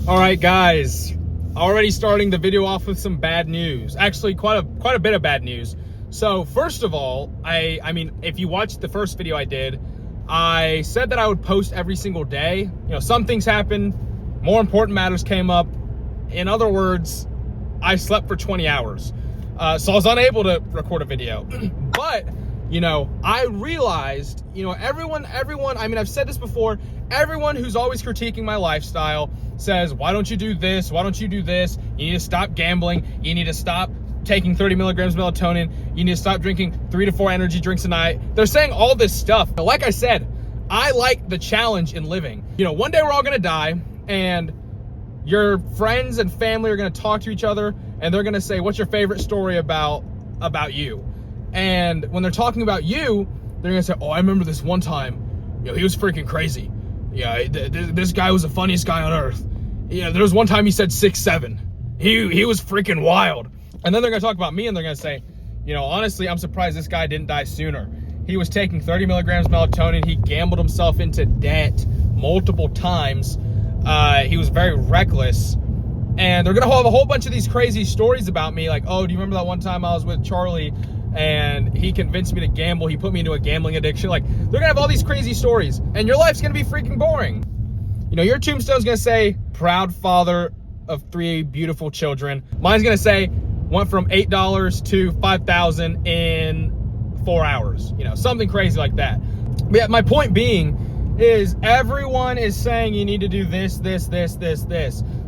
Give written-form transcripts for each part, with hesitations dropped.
All right, guys, already starting the video off with some bad news. Actually, quite a bit of bad news. So first of all, I mean, if you watched the first video I did, I said that I would post every single day. You know, some things happened, more important matters came up. In other words, I slept for 20 hours. So I was unable to record a video. But, you know, I realized, you know, everyone, I mean, I've said this before, everyone who's always critiquing my lifestyle says, why don't you do this? Why don't you do this? You need to stop gambling. You need to stop taking 30 milligrams of melatonin. You need to stop drinking 3 to 4 energy drinks a night. They're saying all this stuff. But like I said, I like the challenge in living. You know, one day we're all gonna die, and your friends and family are gonna talk to each other, and they're gonna say, what's your favorite story about you? And when they're talking about you, they're gonna say, oh, I remember this one time, you know, he was freaking crazy. Yeah, this guy was the funniest guy on earth. You know, there was one time he said 6'7". He was freaking wild. And then they're gonna talk about me, and they're gonna say, you know, honestly, I'm surprised this guy didn't die sooner. He was taking 30 milligrams of melatonin. He gambled himself into debt multiple times. He was very reckless. And they're gonna have a whole bunch of these crazy stories about me, like, oh, do you remember that one time I was with Charlie and he convinced me to gamble? He put me into a gambling addiction. Like, they're gonna have all these crazy stories, and your life's gonna be freaking boring. You know, your tombstone's gonna say, proud father of 3 beautiful children. Mine's gonna say, went from $8 to $5,000 in 4 hours. You know, something crazy like that. But yeah, my point being is everyone is saying you need to do this.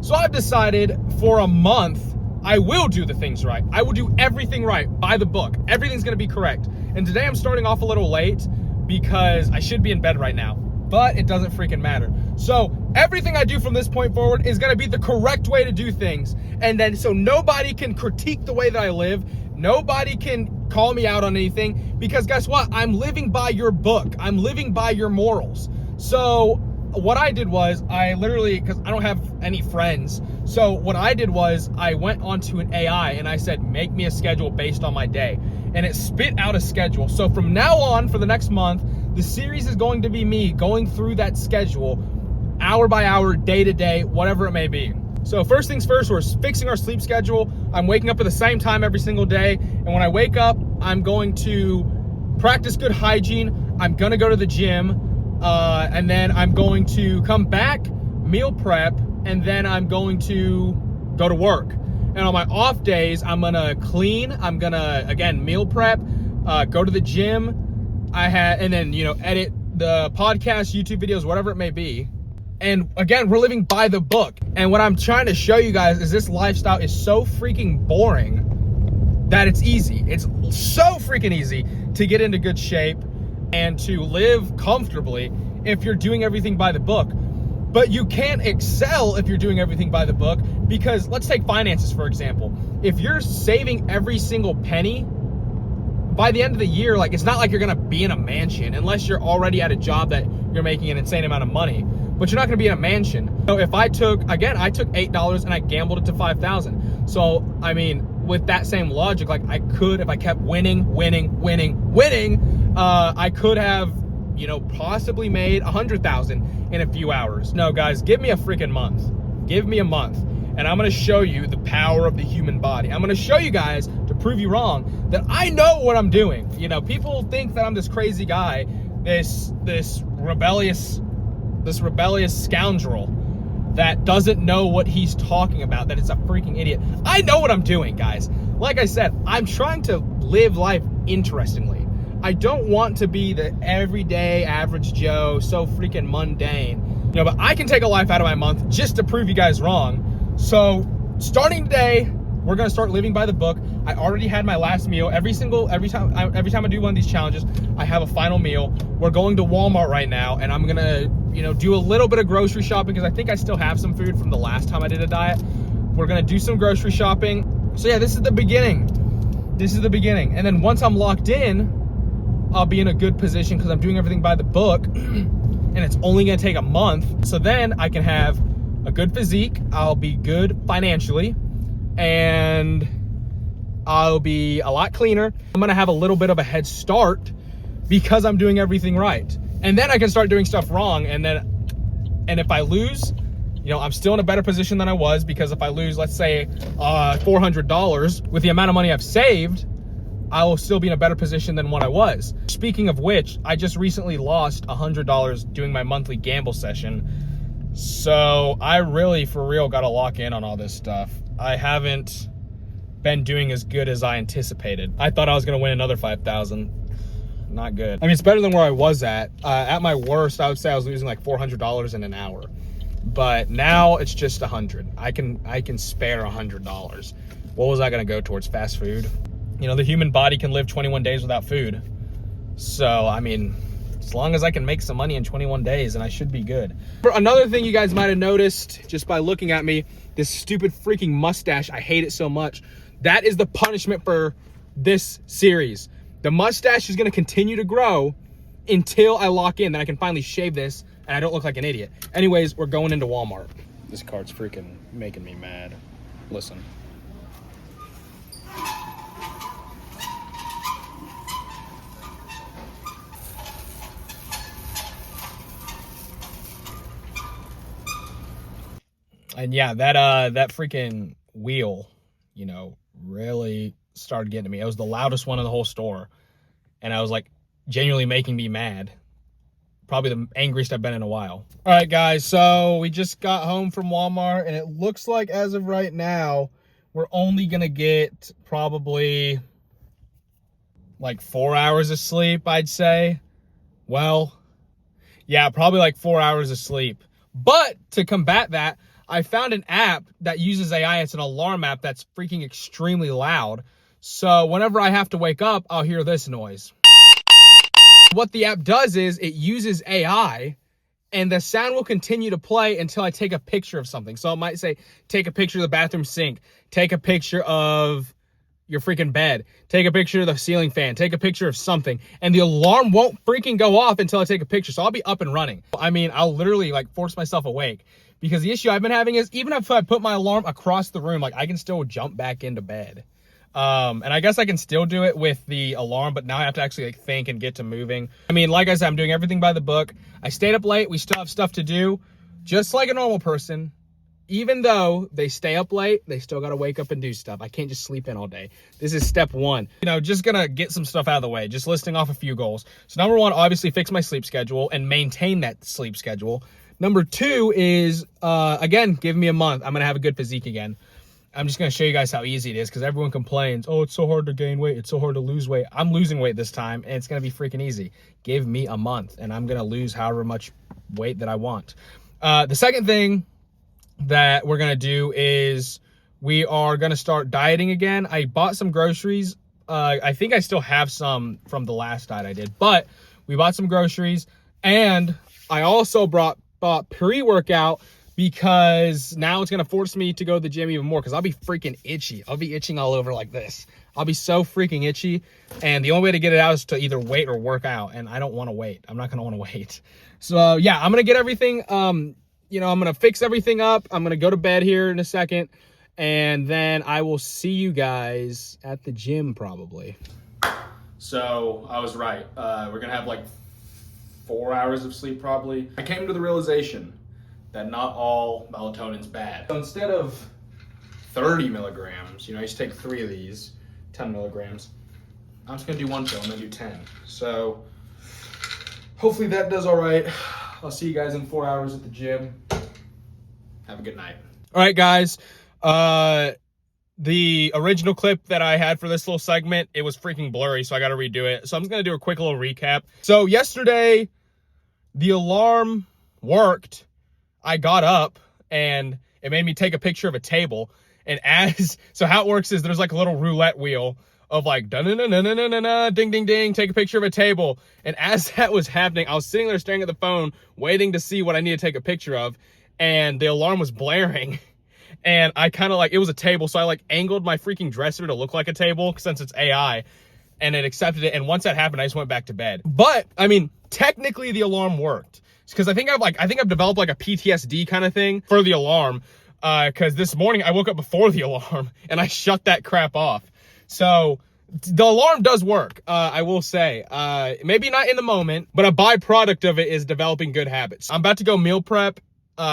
So I've decided for a month, I will do the things right. I will do everything right, by the book. Everything's gonna be correct. And today I'm starting off a little late because I should be in bed right now, but it doesn't freaking matter. So everything I do from this point forward is gonna be the correct way to do things. And then so nobody can critique the way that I live. Nobody can call me out on anything, because guess what? I'm living by your book. I'm living by your morals. So what I did was I literally, because I don't have any friends, so what I did was I went onto an AI and I said, make me a schedule based on my day. And it spit out a schedule. So from now on, for the next month, the series is going to be me going through that schedule, hour by hour, day to day, whatever it may be. So first things first, we're fixing our sleep schedule. I'm waking up at the same time every single day. And when I wake up, I'm going to practice good hygiene. I'm gonna go to the gym. And then I'm going to come back, meal prep, and then I'm going to go to work. And on my off days, I'm gonna clean. I'm gonna, again, meal prep, go to the gym. And then, you know, edit the podcast, YouTube videos, whatever it may be. And again, we're living by the book. And what I'm trying to show you guys is this lifestyle is so freaking boring that it's easy. It's so freaking easy to get into good shape and to live comfortably if you're doing everything by the book. But you can't excel if you're doing everything by the book, because let's take finances, for example. If you're saving every single penny, by the end of the year, like, it's not like you're gonna be in a mansion unless you're already at a job that you're making an insane amount of money, but you're not gonna be in a mansion. So if I took $8 and I gambled it to 5,000. So, I mean, with that same logic, like, I could, if I kept winning, I could have, you know, possibly made 100,000 in a few hours. No, guys, give me a freaking month. Give me a month, and I'm gonna show you the power of the human body. I'm gonna show you guys, to prove you wrong, that I know what I'm doing. You know, people think that I'm this crazy guy, this rebellious scoundrel that doesn't know what he's talking about, that it's a freaking idiot. I know what I'm doing, guys. Like I said, I'm trying to live life interestingly. I don't want to be the everyday average Joe, so freaking mundane. You know, but I can take a life out of my month just to prove you guys wrong. So starting today, we're gonna start living by the book. I already had my last meal. Every time I do one of these challenges, I have a final meal. We're going to Walmart right now, and I'm gonna, you know, do a little bit of grocery shopping, because I think I still have some food from the last time I did a diet. We're gonna do some grocery shopping. So yeah, this is the beginning. This is the beginning. And then once I'm locked in, I'll be in a good position because I'm doing everything by the book, and it's only gonna take a month. So then I can have a good physique, I'll be good financially, and I'll be a lot cleaner. I'm gonna have a little bit of a head start because I'm doing everything right. And then I can start doing stuff wrong, and if I lose, You know, I'm still in a better position than I was, because if I lose, let's say, $400 with the amount of money I've saved, I will still be in a better position than what I was. Speaking of which, I just recently lost $100 doing my monthly gamble session. So I really, for real, got to lock in on all this stuff. I haven't been doing as good as I anticipated. I thought I was going to win another 5,000. Not good. I mean, it's better than where I was at. At my worst, I would say I was losing like $400 in an hour. But now it's just 100. I can spare $100. What was I going to go towards? Fast food? You know, the human body can live 21 days without food. So, I mean, as long as I can make some money in 21 days, then I should be good. Another thing you guys might have noticed just by looking at me, this stupid freaking mustache, I hate it so much. That is the punishment for this series. The mustache is going to continue to grow until I lock in. Then I can finally shave this and I don't look like an idiot. Anyways, we're going into Walmart. This card's freaking making me mad. Listen. And yeah, that freaking wheel, you know, really started getting to me. It was the loudest one in the whole store. And I was like, genuinely making me mad. Probably the angriest I've been in a while. All right, guys, so we just got home from Walmart, and it looks like as of right now, we're only gonna get probably like 4 hours of sleep, I'd say. Well, yeah, probably like 4 hours of sleep. But to combat that, I found an app that uses AI. It's an alarm app that's freaking extremely loud. So whenever I have to wake up, I'll hear this noise. What the app does is it uses AI, and the sound will continue to play until I take a picture of something. So it might say, take a picture of the bathroom sink, take a picture of your freaking bed, take a picture of the ceiling fan, take a picture of something, and the alarm won't freaking go off until I take a picture. So I'll be up and running. I mean, I'll literally like force myself awake, because the issue I've been having is even if I put my alarm across the room, like I can still jump back into bed. And I guess I can still do it with the alarm, but now I have to actually like think and get to moving. I mean, like I said, I'm doing everything by the book. I stayed up late. We still have stuff to do, just like a normal person. Even though they stay up late, they still got to wake up and do stuff. I can't just sleep in all day. This is step one. You know, just gonna get some stuff out of the way, just listing off a few goals. So number one, obviously fix my sleep schedule and maintain that sleep schedule. Number two is, again, give me a month. I'm gonna have a good physique again. I'm just going to show you guys how easy it is, because everyone complains, oh, it's so hard to gain weight. It's so hard to lose weight. I'm losing weight this time, and it's going to be freaking easy. Give me a month, and I'm going to lose however much weight that I want. The second thing that we're going to do is we are going to start dieting again. I bought some groceries. I think I still have some from the last diet I did, but we bought some groceries, and I also bought pre-workout, because now it's going to force me to go to the gym even more, because I'll be freaking itchy. I'll be itching all over like this. I'll be so freaking itchy, and the only way to get it out is to either wait or work out, and I don't want to wait. I'm not going to want to wait. So, yeah, I'm going to get everything, you know, I'm going to fix everything up. I'm going to go to bed here in a second, and then I will see you guys at the gym probably. So, I was right. We're going to have like 4 hours of sleep probably. I came to the realization that not all melatonin's bad. So instead of 30 milligrams, you know, I used to take 3 of these, 10 milligrams. I'm just gonna do 1 pill, I'm gonna do 10. So hopefully that does all right. I'll see you guys in 4 hours at the gym. Have a good night. All right, guys. The original clip that I had for this little segment, it was freaking blurry, so I gotta redo it. So I'm just gonna do a quick little recap. So yesterday, the alarm worked. I got up and it made me take a picture of a table. And so how it works is there's like a little roulette wheel of like, ding, ding, ding, take a picture of a table. And as that was happening, I was sitting there staring at the phone, waiting to see what I need to take a picture of. And the alarm was blaring. And I kind of like, it was a table. So I like angled my freaking dresser to look like a table since it's AI. And it accepted it. And once that happened, I just went back to bed. But I mean, technically the alarm worked. Because I think I've developed like a PTSD kind of thing for the alarm. Because this morning I woke up before the alarm and I shut that crap off. So the alarm does work, I will say. Maybe not in the moment, but a byproduct of it is developing good habits. I'm about to go meal prep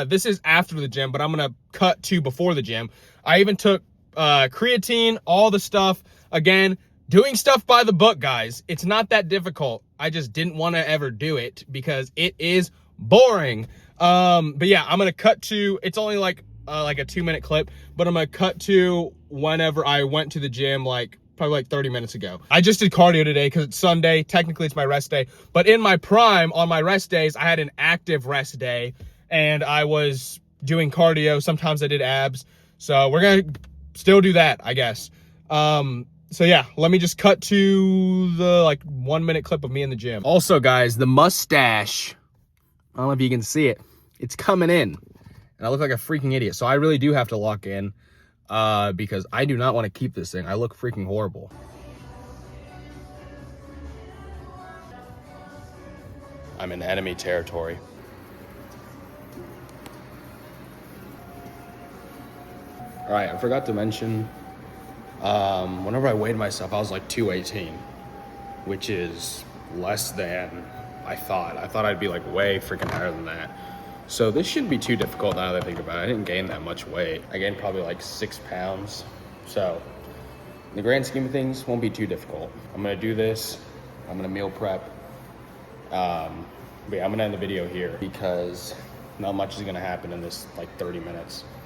this is after the gym, but I'm gonna cut to before the gym. I even took creatine, all the stuff. Again, doing stuff by the book, guys. It's not that difficult. I just didn't want to ever do it because it is boring. But yeah, I'm gonna cut to, it's only like a 2-minute clip, but I'm gonna cut to whenever I went to the gym, like probably like 30 minutes ago. I just did cardio today because it's Sunday. Technically it's my rest day, but in my prime, on my rest days, I had an active rest day and I was doing cardio. Sometimes I did abs. So we're gonna still do that, I guess. So yeah, let me just cut to the like 1-minute clip of me in the gym. Also guys, the mustache, I don't know if you can see it, it's coming in and I look like a freaking idiot. So I really do have to lock in because I do not want to keep this thing. I look freaking horrible. I'm in enemy territory. All right, I forgot to mention, whenever I weighed myself, I was like 218, which is less than I thought. I thought I'd be like way freaking higher than that. So this shouldn't be too difficult now that I think about it. I didn't gain that much weight. I gained probably like 6 pounds. So in the grand scheme of things, won't be too difficult. I'm gonna do this. I'm gonna meal prep. But yeah, I'm gonna end the video here because not much is gonna happen in this like 30 minutes.